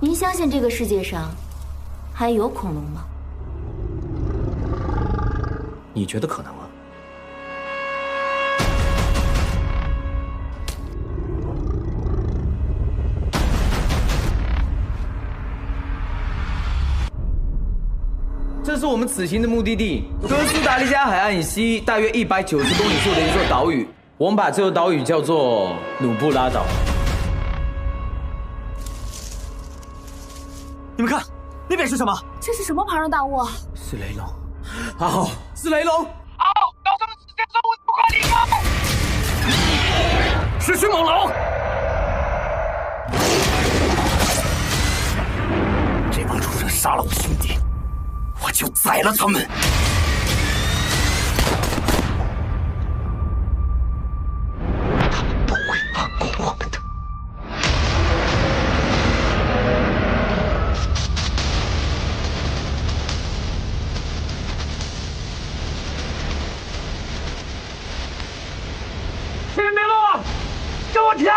您相信这个世界上还有恐龙吗？你觉得可能啊？这是我们此行的目的地——哥斯达黎加海岸以西大约190公里处的一座岛屿。我们把这座岛屿叫做努布拉岛。你们看，那边是什么？这是什么庞然大物啊？是雷龙。好，是雷龙。好，搞什么事情说我不可离开。是迅猛龙。这帮畜生杀了我兄弟，我就宰了他们。听明了吗？跟我跳！